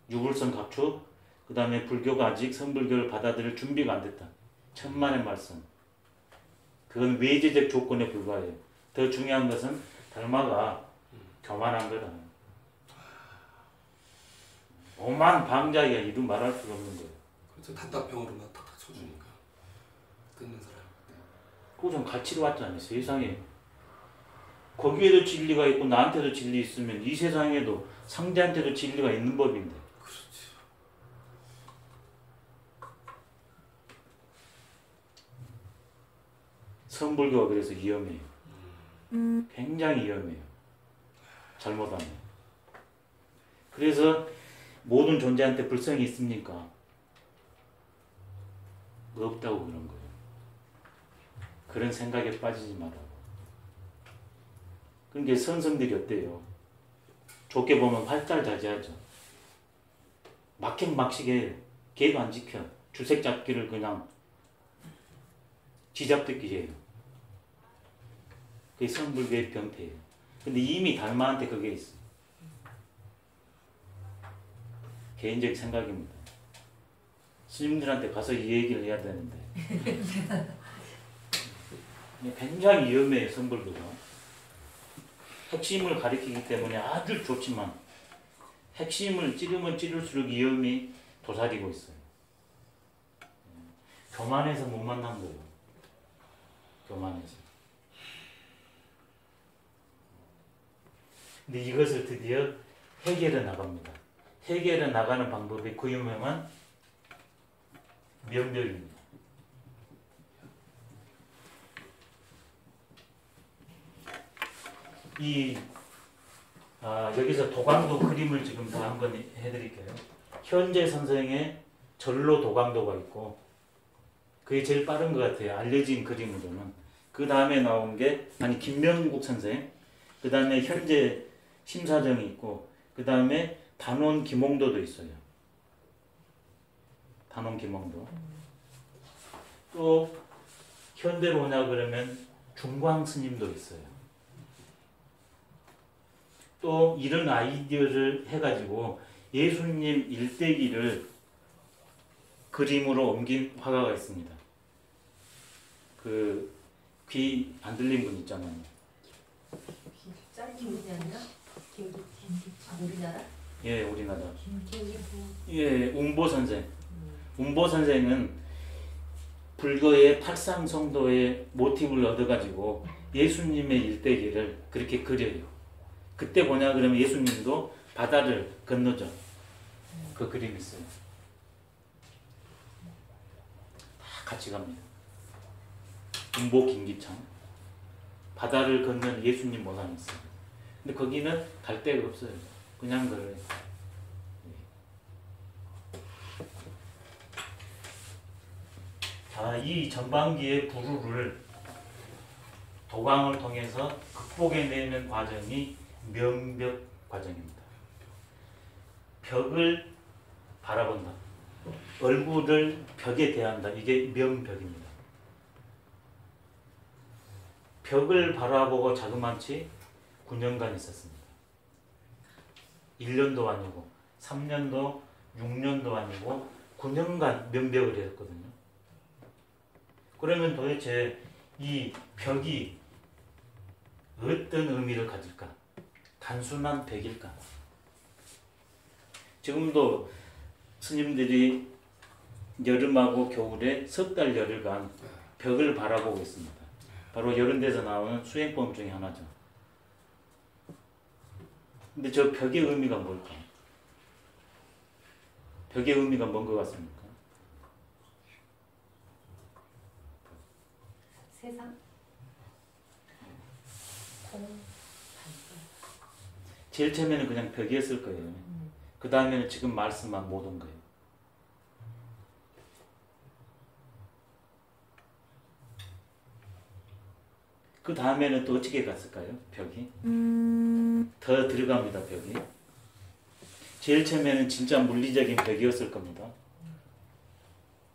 유불성 각축, 그 다음에 불교가 아직 선불교를 받아들일 준비가 안 됐다. 천만의 말씀. 그건 외제적 조건에 불과해요. 더 중요한 것은 달마가 교만한 거다. 오만 방자기가 이루 말할 수가 없는 거예요. 그렇죠. 단답형으로만 탁탁 쳐주니까 듣는 사람. 그거 좀 가치로 왔잖아요. 세상에. 거기에도 진리가 있고 나한테도 진리 있으면 이 세상에도 상대한테도 진리가 있는 법인데. 그렇죠. 선불교가 그래서 위험해요. 굉장히 위험해요. 잘못하면. 그래서 모든 존재한테 불성이 있습니까? 없다고 그런 거예요. 그런 생각에 빠지지 말라고. 그러니까 선성들이 어때요? 좋게 보면 활달자지하죠. 막행막식해요. 걔도 안 지켜. 주색 잡기를 그냥 쥐잡듯이 해요. 그게 성불교의 병폐예요. 근데 이미 달마한테 그게 있어. 개인적 생각입니다. 스님들한테 가서 이 얘기를 해야 되는데 굉장히 위험해요. 성불교가 핵심을 가리키기 때문에 아주 좋지만 핵심을 찌르면 찌를수록 위험이 도사리고 있어요. 교만해서 못 만난 거예요. 교만해서. 근데 이것을 드디어 해결해 나갑니다. 해결해 나가는 방법이 그 유명한 명별입니다. 여기서 도강도 그림을 지금 다 한번 해드릴게요. 현재 선생의 절로 도강도가 있고 그게 제일 빠른 것 같아요. 알려진 그림으로는. 그 다음에 나온 게 김명국 선생, 그 다음에 현재 심사정이 있고 그 다음에 단원 김홍도도 있어요. 단원 김홍도. 또 현대로 오냐 그러면 중광 스님도 있어요. 또 이런 아이디어를 해가지고 예수님 일대기를 그림으로 옮긴 화가가 있습니다. 그 귀 안 들린 분 있잖아요. 김기찬이 아니라? 우리나라? 예, 우리나라. 예, 웅보 선생. 웅보 선생은 불교의 팔상성도의 모티브를 얻어가지고 예수님의 일대기를 그렇게 그려요. 그때 뭐냐 그러면 예수님도 바다를 건너죠. 그 그림이 있어요. 다 같이 갑니다. 웅보 김기창. 바다를 건너는 예수님 모양이 있어요. 근데 거기는 갈 데가 없어요. 그냥 걸어요. 자, 이 전반기의 부루를 도강을 통해서 극복해내는 과정이 명벽 과정입니다. 벽을 바라본다. 얼굴을 벽에 대한다. 이게 명벽입니다. 벽을 바라보고 자그마치 9년간 있었습니다. 1년도 아니고 3년도 6년도 아니고 9년간 면벽을 했거든요. 그러면 도대체 이 벽이 어떤 의미를 가질까? 단순한 벽일까? 지금도 스님들이 여름하고 겨울에 석 달 열흘간 벽을 바라보고 있습니다. 바로 이런 데서 나오는 수행법 중에 하나죠. 근데 저 벽의 의미가 뭘까? 벽의 의미가 뭔 것 같습니까? 세상? 제일 처음에는 그냥 벽이었을 거예요. 그 다음에는 지금 말씀한 모든 거예요. 그 다음에는 또 어떻게 갔을까요? 벽이? 더 들어갑니다. 벽이. 제일 처음에는 진짜 물리적인 벽이었을 겁니다.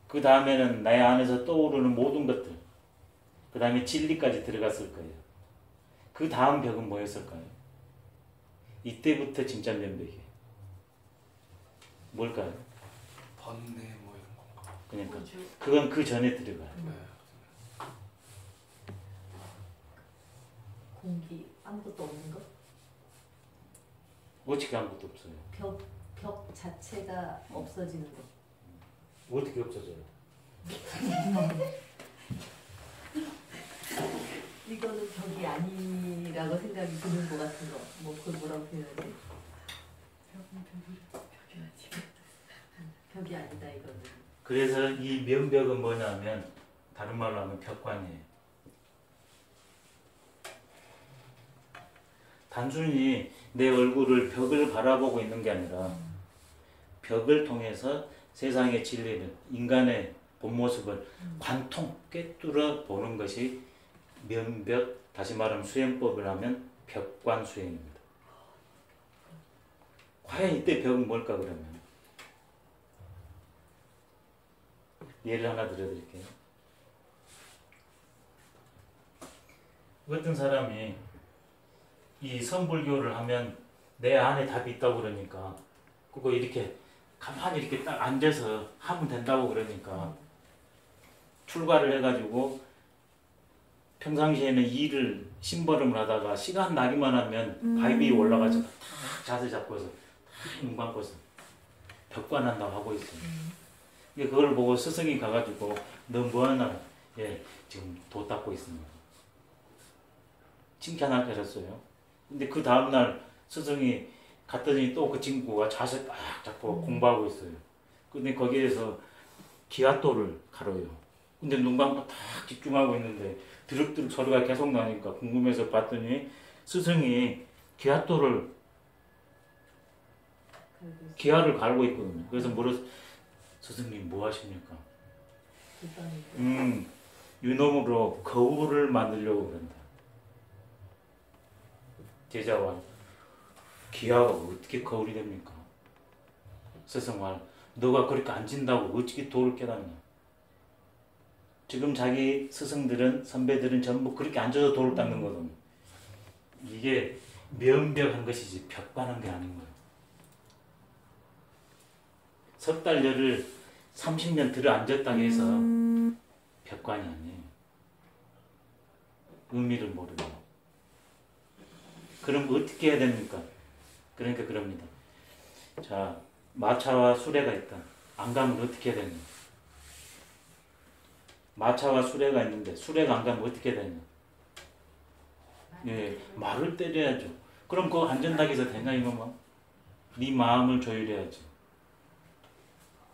그 다음에는 나의 안에서 떠오르는 모든 것들, 그 다음에 진리까지 들어갔을 거예요. 그 다음 벽은 뭐였을까요? 이때부터 진짜 면벽이에요. 뭘까요? 번뇌 뭐 이런 건가? 그러니까 그건 그 전에 들어가요. 공기 아무것도 없는 것? 어떻게 아무것도 없어요. 벽 자체가 없어지는 것. 어떻게 없어져요? 이거는 벽이 아니라고 생각이 드는 것 같은 거. 뭐 그걸 뭐라고 표현하지? 벽이 아니다 이거는. 그래서 이 면벽은 뭐냐면 다른 말로 하면 벽관이에요. 단순히 내 얼굴을 벽을 바라보고 있는 게 아니라 벽을 통해서 세상의 진리는 인간의 본 모습을 관통 꿰뚫어 보는 것이 면벽, 다시 말하면 수행법을 하면 벽관 수행입니다. 과연 이때 벽은 뭘까 그러면? 예를 하나 들어드릴게요. 어떤 사람이 이 성불교를 하면 내 안에 답이 있다고 그러니까 그거 이렇게 가만히 이렇게 딱 앉아서 하면 된다고 그러니까 출가를 해가지고 평상시에는 일을 심부름을 하다가 시간 나기만 하면 바위 위에 올라가서 탁 자세 잡고서 탁 눈 감고서 벽관한다고 하고 있어요. 그걸 보고 스승이 가가지고 너 뭐하나? 예, 지금 도 닦고 있습니다. 칭찬하게 하셨어요. 근데 그 다음날 스승이 갔더니 또 그 친구가 자세 딱 잡고 공부하고 있어요. 근데 거기에서 기아도를 가려요. 근데 눈 감고 딱 집중하고 있는데 드륵드륵 소리가 계속 나니까 궁금해서 봤더니 스승이 기아를 갈고 있거든요. 그래서 물어서 스승님 뭐 하십니까? 유놈으로 거울을 만들려고 그런다. 제자와 기아가 어떻게 거울이 됩니까? 스승말 너가 그렇게 앉은다고 어떻게 도를 깨닫냐? 지금 자기 스승들은 선배들은 전부 그렇게 앉아서 도를 닦는 거거든요. 이게 면벽한 것이지 벽관한 게 아닌 거예요. 석 달 열을 30년 들어 앉았다고 해서 벽관이 아니에요. 의미를 모르고. 그럼 어떻게 해야 됩니까? 그러니까 그럽니다. 자, 마차와 수레가 있다. 안 가면 어떻게 해야 되냐? 마차와 수레가 있는데 수레가 안 가면 어떻게 해야 되냐? 예, 말을 때려야죠. 그럼 그거 안전당해서 되냐 이거만? 네 마음을 조율해야지.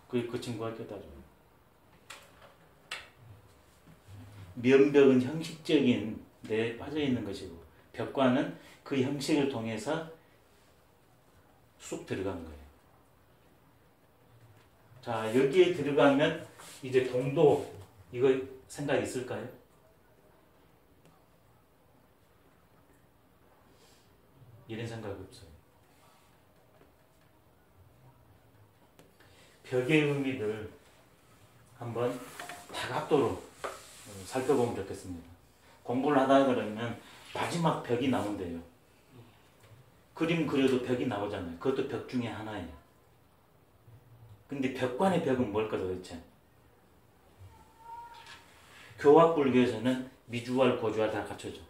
그 친구가 깨닫죠. 면벽은 형식적인 데 빠져있는 것이고 벽관은 그 형식을 통해서 쑥 들어간 거예요. 자, 여기에 들어가면 이제 동도 이거 생각 있을까요? 이런 생각 없어요. 벽의 의미를 한번 다각도로 살펴보면 좋겠습니다. 공부를 하다 그러면 마지막 벽이 나온대요. 그림 그려도 벽이 나오잖아요. 그것도 벽 중에 하나예요. 근데 벽관의 벽은 뭘까 도대체? 교합불교에서는 미주알, 고주알 다 갖춰져.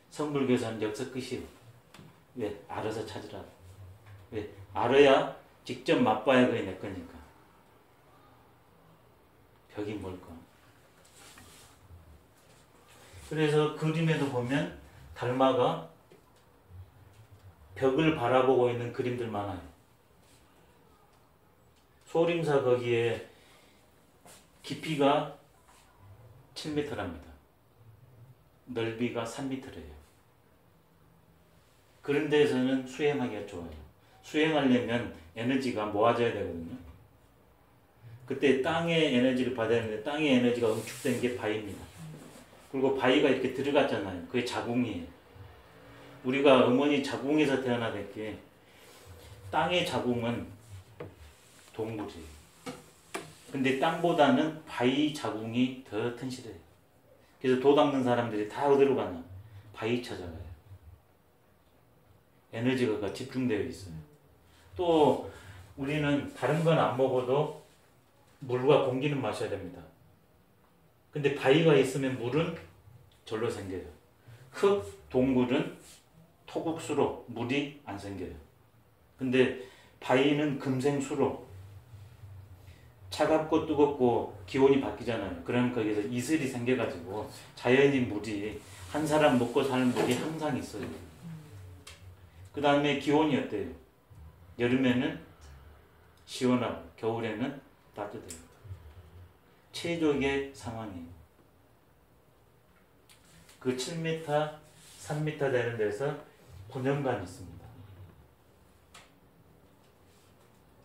성불교에서는 역서 끝이에요. 왜? 알아서 찾으라. 왜? 알아야 직접 맛봐야 그게 내 거니까. 벽이 뭘까? 그래서 그림에도 보면 달마가 벽을 바라보고 있는 그림들 많아요. 소림사 거기에 깊이가 7m랍니다. 넓이가 3m래요. 그런 데에서는 수행하기가 좋아요. 수행하려면 에너지가 모아져야 되거든요. 그때 땅의 에너지를 받아야 하는데 땅의 에너지가 응축된 게 바위입니다. 그리고 바위가 이렇게 들어갔잖아요. 그게 자궁이에요. 우리가 어머니 자궁에서 태어나댔기에 땅의 자궁은 동물이에요. 근데 땅보다는 바위 자궁이 더 튼실해요. 그래서 도 닦는 사람들이 다 어디로 가나? 바위 찾아가요. 에너지가 집중되어 있어요. 또 우리는 다른 건 안 먹어도 물과 공기는 마셔야 됩니다. 근데 바위가 있으면 물은 절로 생겨요. 흙, 동굴은 토국수로 물이 안 생겨요. 근데 바위는 금생수로 차갑고 뜨겁고 기온이 바뀌잖아요. 그러면 거기서 이슬이 생겨가지고 자연인 물이 한 사람 먹고 사는 물이 항상 있어요. 그 다음에 기온이 어때요? 여름에는 시원하고 겨울에는 따뜻해요. 최적의 상황이에요. 그 7m, 3m 되는 데서 9년간 있습니다.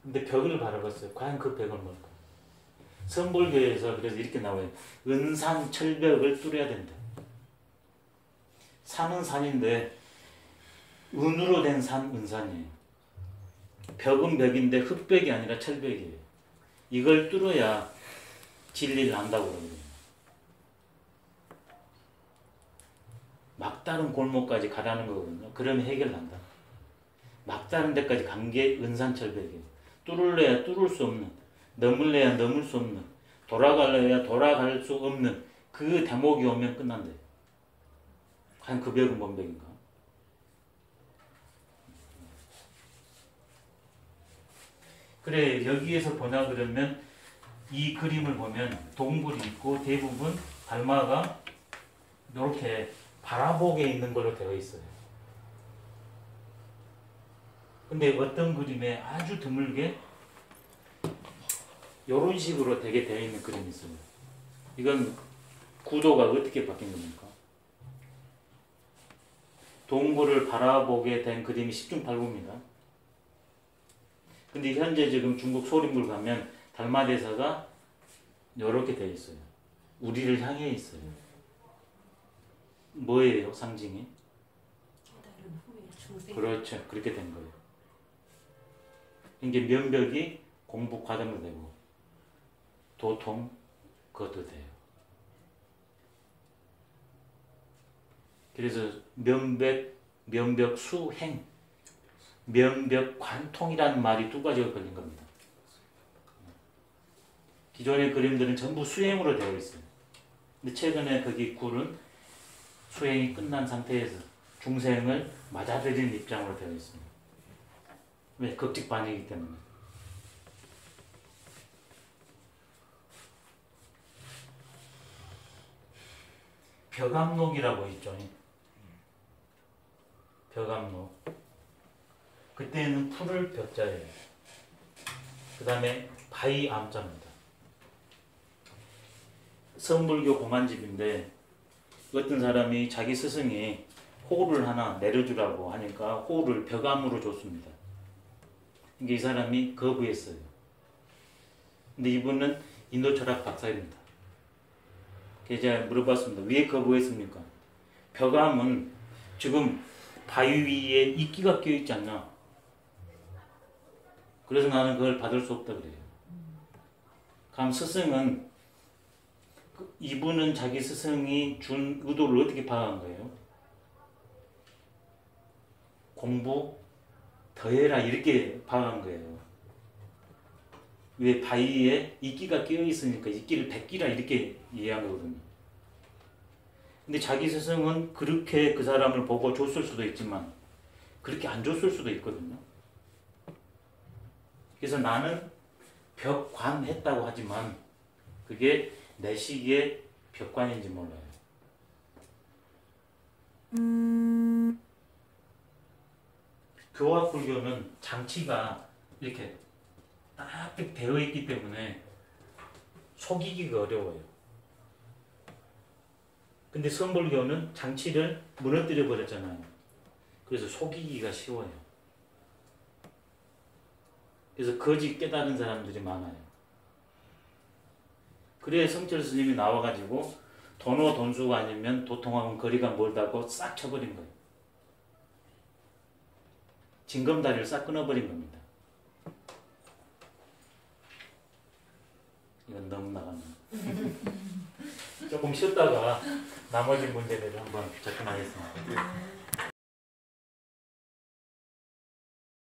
근데 벽을 바라봤어요. 과연 그 벽은 뭘까? 선불교에서 그래서 이렇게 나와요. 은산 철벽을 뚫어야 된다. 산은 산인데 은으로 된 산 은산이에요. 벽은 벽인데 흙벽이 아니라 철벽이에요. 이걸 뚫어야 진리를 안다고 그러거든요. 막다른 골목까지 가라는 거거든요. 그러면 해결난다. 막다른 데까지 간 게 은산철벽이에요. 뚫을래야 뚫을 수 없는, 넘을래야 넘을 수 없는, 돌아갈래야 돌아갈 수 없는 그 대목이 오면 끝난대요. 과연 그 벽은 뭔 벽인가? 그래, 여기에서 보나 그러면 이 그림을 보면 동굴이 있고 대부분 달마가 이렇게 바라보게 있는 걸로 되어 있어요. 근데 어떤 그림에 아주 드물게 이런 식으로 되게 되어 있는 그림이 있어요. 이건 구도가 어떻게 바뀐 겁니까? 동굴을 바라보게 된 그림이 10중 8구입니다. 근데 현재 지금 중국 소림굴 가면 달마대사가 이렇게 되어 있어요. 우리를 향해 있어요. 뭐예요, 상징이? 그렇죠. 그렇게 된 거예요. 이게 면벽이 공부 과정으로 되고 도통 그것도 돼요. 그래서 면벽 수행, 면벽 관통이라는 말이 두 가지가 걸린 겁니다. 기존의 그림들은 전부 수행으로 되어 있어요. 근데 최근에 거기 굴은 수행이 끝난 상태에서 중생을 맞아들이는 입장으로 되어 있습니다. 왜? 극직반이기 때문에. 벽암록이라고 있죠. 벽암록. 그때는 풀을 벽자예요. 그 다음에 바위 암자입니다. 성불교 공안집인데 어떤 사람이 자기 스승이 호를 하나 내려주라고 하니까 호를 벽암으로 줬습니다. 이게 이 사람이 거부했어요. 근데 이분은 인도 철학 박사입니다. 그래서 제가 물어봤습니다. 왜 거부했습니까? 벽암은 지금 바위 위에 이끼가 껴있지 않나? 그래서 나는 그걸 받을 수 없다 그래요. 그럼 스승은 이분은 자기 스승이 준 의도를 어떻게 파악한 거예요? 공부 더해라 이렇게 파악한 거예요. 왜 바위에 이끼가 끼어 있으니까 이끼를 베끼라 이렇게 이해한 거거든요. 근데 자기 스승은 그렇게 그 사람을 보고 줬을 수도 있지만 그렇게 안 줬을 수도 있거든요. 그래서 나는 벽관했다고 하지만 그게 내 시기에 벽관인지 몰라요. 교화불교는 장치가 이렇게 딱 되어 있기 때문에 속이기가 어려워요. 근데 선불교는 장치를 무너뜨려 버렸잖아요. 그래서 속이기가 쉬워요. 그래서 거짓 깨달은 사람들이 많아요. 그래 성철 스님이 나와가지고 돈오 돈수가 아니면 도통하고는 거리가 멀다고 싹 쳐버린 거예요. 징검다리를 싹 끊어버린 겁니다. 이건 너무 나갔네. 조금 쉬었다가 나머지 문제들을 한번 접근하겠습니다.